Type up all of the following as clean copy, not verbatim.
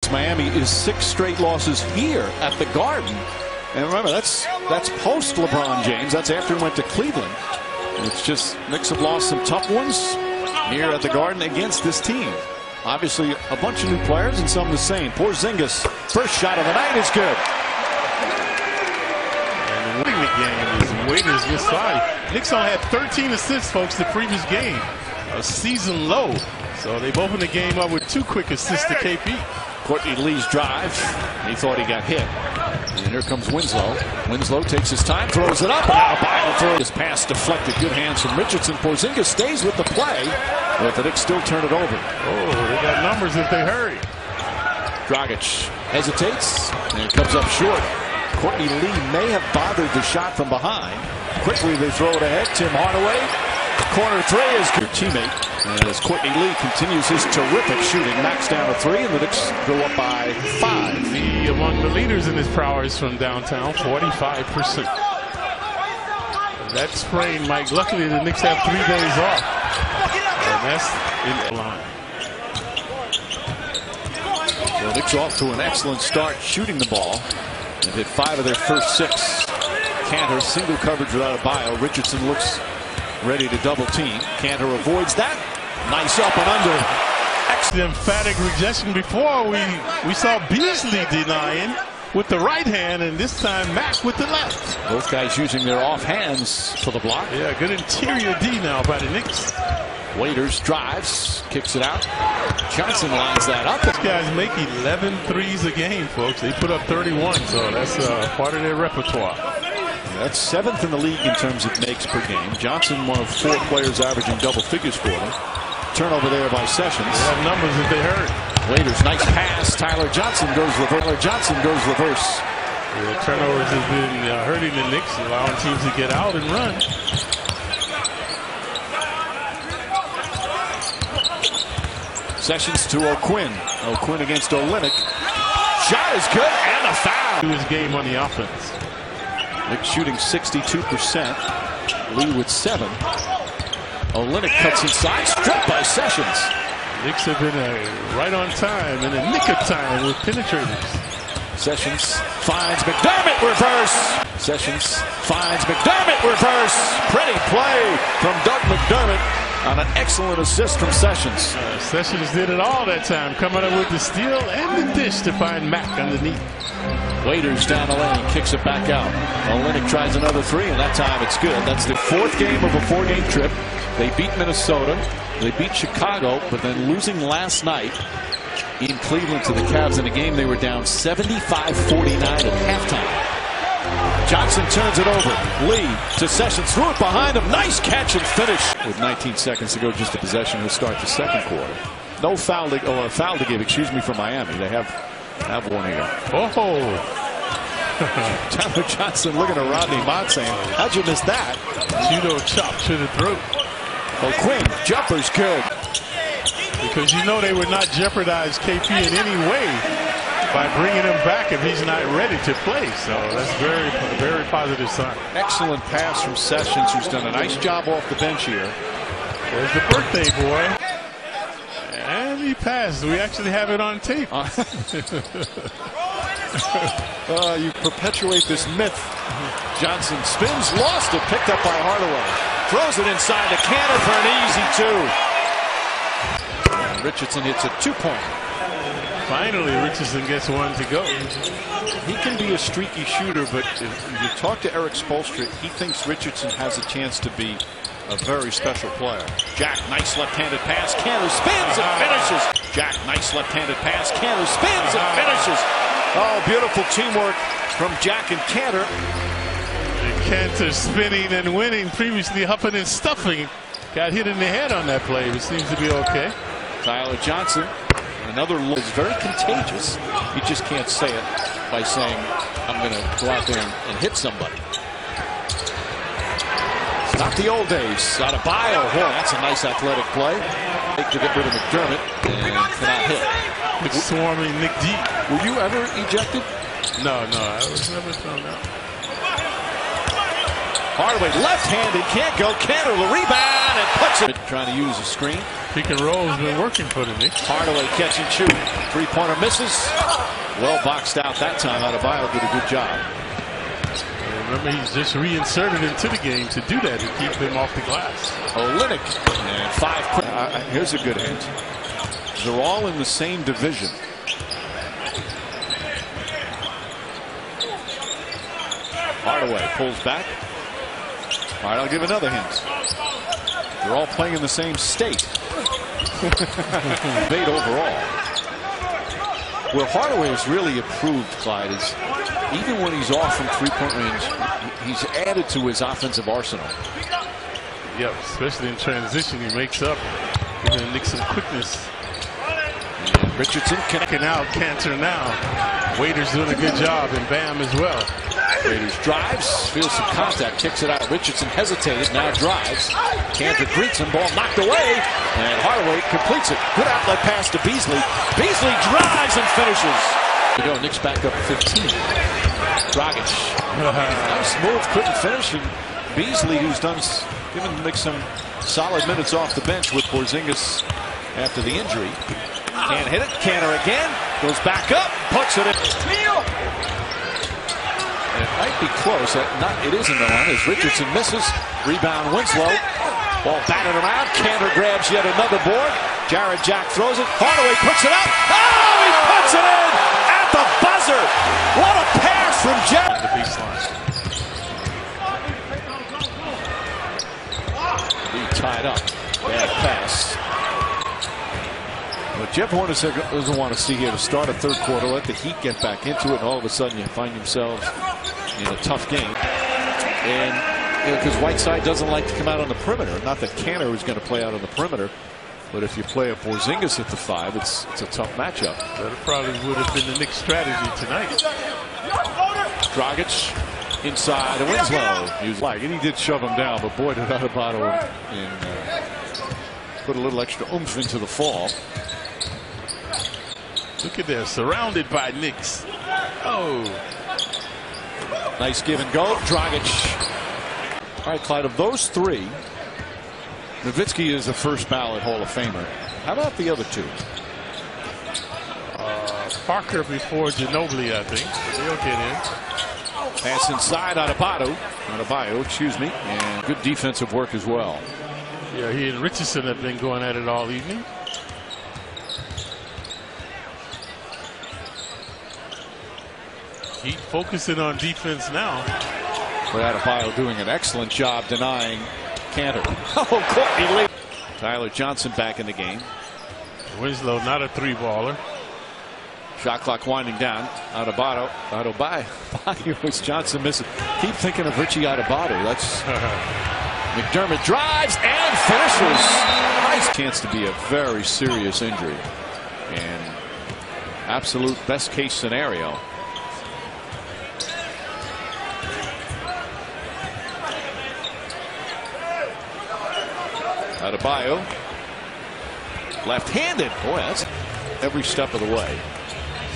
against Miami is 6 straight losses here at the Garden. And remember, that's post LeBron James. That's after he went to Cleveland. It's just Knicks have lost some tough ones here at the Garden against this team. Obviously, a bunch of new players and some the same. Porzingis, first shot of the night is good. And winning the game is Waiters this side. Knicks only had 13 assists, folks, the previous game. A season low. So they've opened the game up with 2 quick assists to KP. Courtney Lee's drive. He thought he got hit. And here comes Winslow. Winslow takes his time, throws it up. Now Bile throws his pass deflected. Good hands from Richardson. Porzingis stays with the play, but the Knicks still turn it over. Oh, they got numbers if they hurry. Dragic hesitates and comes up short. Courtney Lee may have bothered the shot from behind. Quickly they throw it ahead. Tim Hardaway. Corner 3 is your teammate. And as Courtney Lee continues his terrific shooting, knocks down a 3, and the Knicks go up by 5. Among the leaders in his prowess from downtown, 45%. That sprain, Mike. Luckily, the Knicks have 3 days off. And that's in line. The Knicks off to an excellent start shooting the ball. They've hit 5 of their first 6. Cantor, single coverage without a Bile. Richardson looks ready to double team. Cantor avoids that. Nice up and under. The emphatic rejection before we saw Beasley denying with the right hand, and this time Mack with the left. Both guys using their off hands for the block. Yeah, good interior D now by the Knicks. Waiters drives, kicks it out. Johnson lines that up. These guys make 11 threes a game, folks. They put up 31, so that's part of their repertoire. That's 7th in the league in terms of makes per game. Johnson, one of 4 players averaging double figures for them. Turnover there by Sessions. They have numbers if they hurt. Waiters, nice pass. Tyler Johnson goes reverse. Yeah, turnovers have been hurting the Knicks, allowing teams to get out and run. Sessions to O'Quinn. O'Quinn against Olynyk. Shot is good and a foul. Do his game on the offense. Knicks shooting 62%. Lee with 7. Olynyk cuts inside, stripped by Sessions. Knicks have been right on time, in the nick of time with penetrators. Sessions finds McDermott, reverse. Sessions finds McDermott, reverse. Pretty play from Doug McDermott on an excellent assist from Sessions. Sessions did it all that time, coming up with the steal and the dish to find Mack underneath. Waiters down the lane, kicks it back out. Olynyk tries another 3, and that time it's good. That's the 4th game of a 4-game trip. They beat Minnesota, they beat Chicago, but then losing last night in Cleveland to the Cavs in a game they were down 75-49 at halftime. Johnson turns it over. Lee to Sessions, threw it behind him. Nice catch and finish. With 19 seconds to go, just a possession to start the second quarter. No foul to give, excuse me, for Miami. They have one here. Oh. Tyler Johnson looking at Rodney Mott saying, how'd you miss that? Judo chop to the throat. O'Quinn, jumper's good. Because you know they would not jeopardize KP in any way by bringing him back if he's not ready to play. So that's very positive sign. Excellent pass from Sessions, who's done a nice job off the bench here. There's the birthday boy. And he passed. We actually have it on tape. You perpetuate this myth. Johnson spins, lost it, picked up by Hardaway. Throws it inside to Cantor for an easy 2. And Richardson hits a 2-pointer. Finally, Richardson gets one to go. He can be a streaky shooter, but if you talk to Eric Spoelstra, he thinks Richardson has a chance to be a very special player. Jack, nice left-handed pass. Cantor spins and finishes. Jack, nice left-handed pass. Cantor spins and finishes. Oh, beautiful teamwork from Jack and Cantor. And Cantor spinning and winning, previously huffing and stuffing. Got hit in the head on that play, but seems to be okay. Tyler Johnson, another look, is very contagious. You just can't say it by saying, I'm going to go out there and hit somebody. It's not the old days. Out of Bio. Oh, that's a nice athletic play. To get rid of McDermott and cannot hit. Swarming Nick D. Were you ever ejected? No, I was never thrown out. Hardaway left-handed, can't go. Cantor the rebound and puts it. Trying to use a screen. Pick and roll has been working for the Knicks. Hardaway catch and shoot. Three-pointer misses. Well boxed out that time. Adebayo did a good job. And remember, he's just reinserted into the game to do that, to keep him off the glass. Olynyk and 5. Here's a good hint. They're all in the same division. Hardaway pulls back. All right, I'll give another hint. They're all playing in the same state. Debate overall. Where Hardaway has really improved, Clyde, is even when he's off from three-point range, he's added to his offensive arsenal. Yep, especially in transition, he makes up, giving the Knicks some quickness. And Richardson connecting out, Cantor now. Waiters doing a good job, and Bam as well. Waiters drives, feels some contact, kicks it out. Richardson hesitated, now drives. Cantor greets him, ball knocked away, and Hardaway completes it. Good outlet pass to Beasley. Beasley drives and finishes. To go, Knicks back up 15. Dragic. Nice move, couldn't finish, and Beasley, who's given the Knicks some solid minutes off the bench with Porzingis after the injury. Can't hit it. Cantor again. Goes back up. Puts it in. It might be close. It isn't the one as Richardson misses. Rebound Winslow. Ball batted around. Cantor grabs yet another board. Jared Jack throws it. Hardaway puts it up. Oh, he puts it in at the buzzer. What a pass from Jared. The baseline. He tied up. Bad pass. What Jeff Hornacek doesn't want to see here to start a third quarter, let the Heat get back into it, and all of a sudden you find yourselves in a tough game. And because Whiteside doesn't like to come out on the perimeter. Not that Cantor is going to play out on the perimeter, but if you play a Porzingis at the 5, it's a tough matchup. That probably would have been the Knicks' strategy tonight. Dragic inside Winslow. And he did shove him down, but boy did Adebayo put a little extra oomph into the fall. Look at this, surrounded by Knicks. Oh. Nice give and go. Dragic. All right, Clyde, of those three, Nowitzki is a first ballot Hall of Famer. How about the other two? Parker before Ginobili, I think. They'll get in. Pass inside, Adebayo, excuse me. And good defensive work as well. Yeah, he and Richardson have been going at it all evening. Heat focusing on defense now. But Adebayo doing an excellent job denying Cantor. Oh, Courtney Lee. Tyler Johnson back in the game. Winslow not a three-baller. Shot clock winding down. Adebayo was Johnson missing. Keep thinking of Richie Adebayo. That's McDermott drives and finishes. Nice chance to be a very serious injury. And absolute best case scenario. Adebayo, left-handed. Boy, that's every step of the way.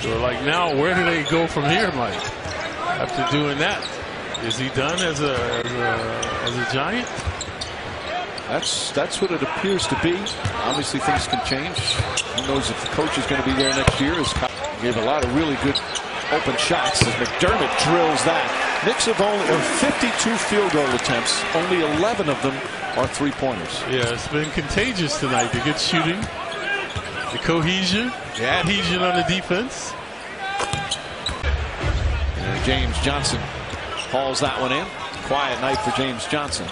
So, like, now, where do they go from here, Mike? After doing that, is he done as a Giant? That's what it appears to be. Obviously, things can change. Who knows if the coach is going to be there next year? Gave a lot of really good open shots as McDermott drills that. Knicks have only 52 field goal attempts. Only 11 of them are three-pointers. Yeah, it's been contagious tonight. The good shooting, the cohesion, the adhesion on the defense. And James Johnson hauls that one in. Quiet night for James Johnson.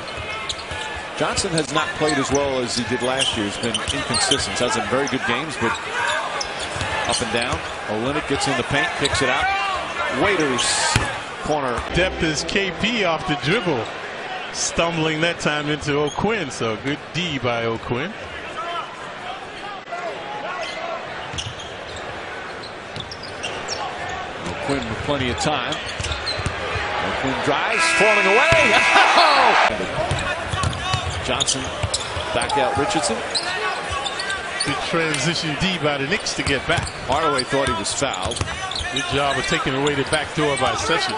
Johnson has not played as well as he did last year. He's been inconsistent. Has some very good games, but up and down. Olynyk gets in the paint, kicks it out. Waiters, corner. Depth is KP off the dribble. Stumbling that time into O'Quinn, so good D by O'Quinn. O'Quinn with plenty of time. O'Quinn drives, falling away. Johnson back out Richardson. Good transition D by the Knicks to get back. Hardaway thought he was fouled. Good job of taking away the back door by Sessions.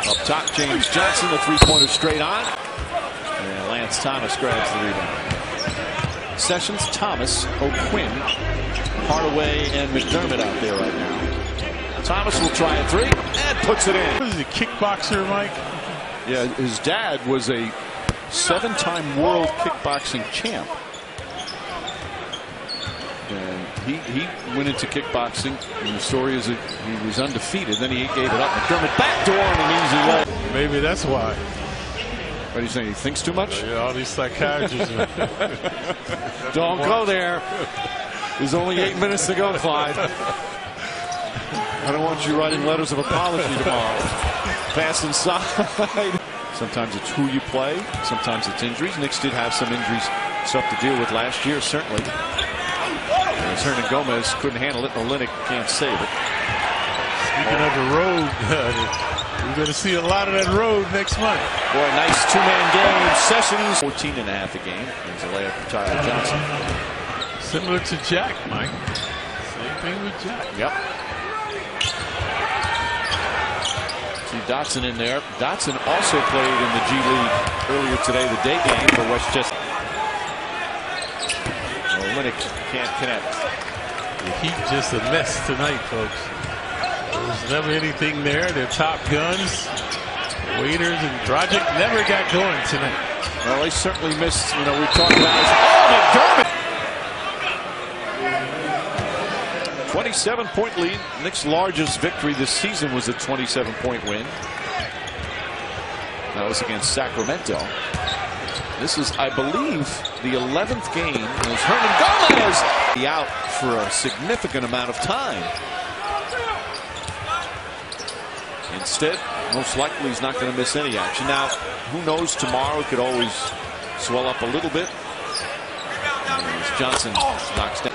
Up top, James Johnson, the three-pointer straight on. And Lance Lance Thomas grabs the rebound. Sessions, Thomas, O'Quinn, Hardaway, and McDermott out there right now. Thomas will try a three and puts it in. What is he, a kickboxer, Mike? Yeah, his dad was a 7-time world kickboxing champ. And he went into kickboxing, and the story is that he was undefeated. Then he gave it up. McDermott backdoor and an easy leg. Maybe that's why. What are you saying? He thinks too much? Yeah, all these psychiatrists. Don't go there. There's only 8 minutes to go, Clyde. I don't want you writing letters of apology tomorrow. Pass inside. Sometimes it's who you play. Sometimes it's injuries. Knicks did have some injuries stuff to deal with last year, certainly. As Hernan Gomez couldn't handle it. Olynyk can't save it. Speaking of the road, we're going to see a lot of that road next month. Boy, nice two-man game. Sessions 14.5 a game. There's a layup for Tyler Johnson. Similar to Jack, Mike. Same thing with Jack. Yep. See Dotson in there. Dotson also played in the G League earlier today, the day game for Westchester. Olynyk can't connect. The Heat just a mess tonight, folks. There's never anything there. Their top guns, Waiters and Dragic, never got going tonight. Well, they certainly missed. You know, we talked about it. Oh, McDermott! 27-point lead. Knicks' largest victory this season was a 27-point win. That was against Sacramento. This is, I believe, the 11th game. As Hernan Gomez out for a significant amount of time. Instead, most likely he's not going to miss any action. Now, who knows, tomorrow it could always swell up a little bit. As Johnson knocks down.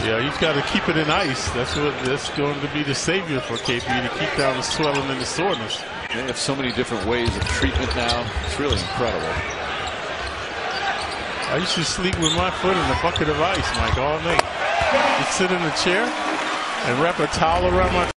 Yeah, he's got to keep it in ice. That's going to be the savior for KP, to keep down the swelling and the soreness. They have so many different ways of treatment now. It's really incredible. I used to sleep with my foot in a bucket of ice, Mike, all night. Just sit in the chair and wrap a towel around my